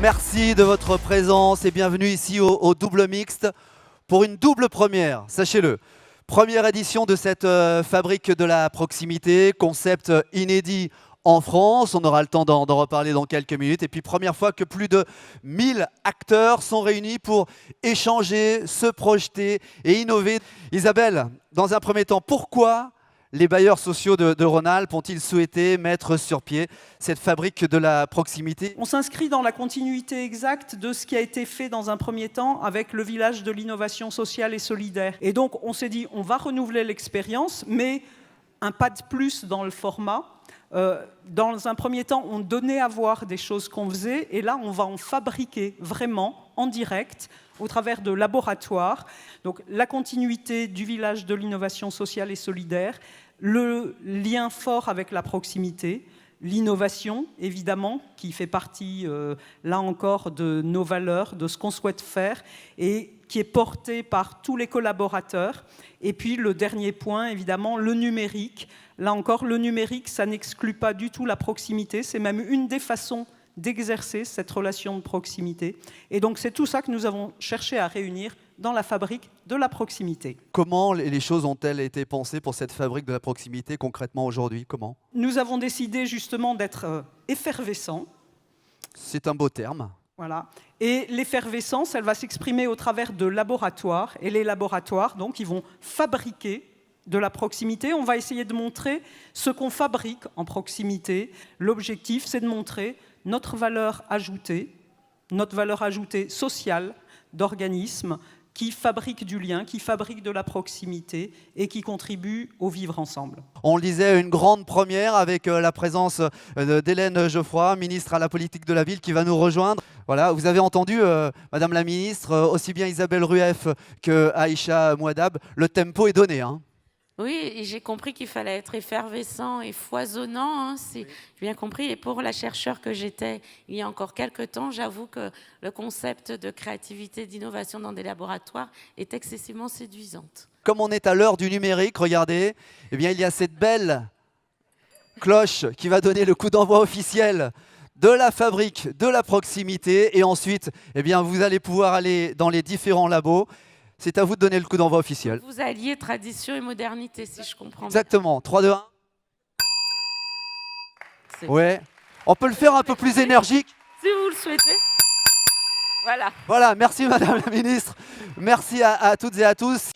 Merci de votre présence et bienvenue ici au Double Mixte pour une double première, sachez-le. Première édition de cette fabrique de la proximité, concept inédit en France. On aura le temps d'en reparler dans quelques minutes. Et puis première fois que plus de 1000 acteurs sont réunis pour échanger, se projeter et innover. Isabelle, dans un premier temps, pourquoi les bailleurs sociaux de Rhône-Alpes ont-ils souhaité mettre sur pied cette fabrique de la proximité? On s'inscrit dans la continuité exacte de ce qui a été fait dans un premier temps avec le village de l'innovation sociale et solidaire. Et donc on s'est dit, on va renouveler l'expérience, mais un pas de plus dans le format. Dans un premier temps, on donnait à voir des choses qu'on faisait, et là on va en fabriquer vraiment en direct au travers de laboratoires. Donc la continuité du village de l'innovation sociale et solidaire, le lien fort avec la proximité, l'innovation, évidemment, qui fait partie, là encore, de nos valeurs, de ce qu'on souhaite faire et qui est porté par tous les collaborateurs. Et puis, le dernier point, évidemment, le numérique. Là encore, le numérique, ça n'exclut pas du tout la proximité. C'est même une des façons d'exercer cette relation de proximité. Et donc, c'est tout ça que nous avons cherché à réunir dans la fabrique de la proximité. Comment les choses ont-elles été pensées pour cette fabrique de la proximité concrètement aujourd'hui? Comment? Nous avons décidé justement d'être effervescents. C'est un beau terme. Voilà. Et l'effervescence, elle va s'exprimer au travers de laboratoires. Et les laboratoires, donc, ils vont fabriquer de la proximité. On va essayer de montrer ce qu'on fabrique en proximité. L'objectif, c'est de montrer notre valeur ajoutée sociale d'organismes qui fabriquent du lien, qui fabriquent de la proximité et qui contribuent au vivre ensemble. On le disait, une grande première avec la présence d'Hélène Geoffroy, ministre à la politique de la ville, qui va nous rejoindre. Voilà, vous avez entendu, Madame la ministre, aussi bien Isabelle Rueff que Aïcha Mouadab, le tempo est donné. Hein. Oui, et j'ai compris qu'il fallait être effervescent et foisonnant, hein, si j'ai bien compris. Et pour la chercheure que j'étais il y a encore quelques temps, j'avoue que le concept de créativité, d'innovation dans des laboratoires est excessivement séduisante. Comme on est à l'heure du numérique, regardez, eh bien, il y a cette belle cloche qui va donner le coup d'envoi officiel de la fabrique de la proximité. Et ensuite, eh bien, vous allez pouvoir aller dans les différents labos. C'est à vous de donner le coup d'envoi officiel. Vous alliez tradition et modernité, si je comprends bien. Exactement. 3, 2, 1. Ouais. On peut le faire un peu plus énergique. Si vous le souhaitez. Voilà. Voilà, merci Madame la Ministre. Merci à toutes et à tous.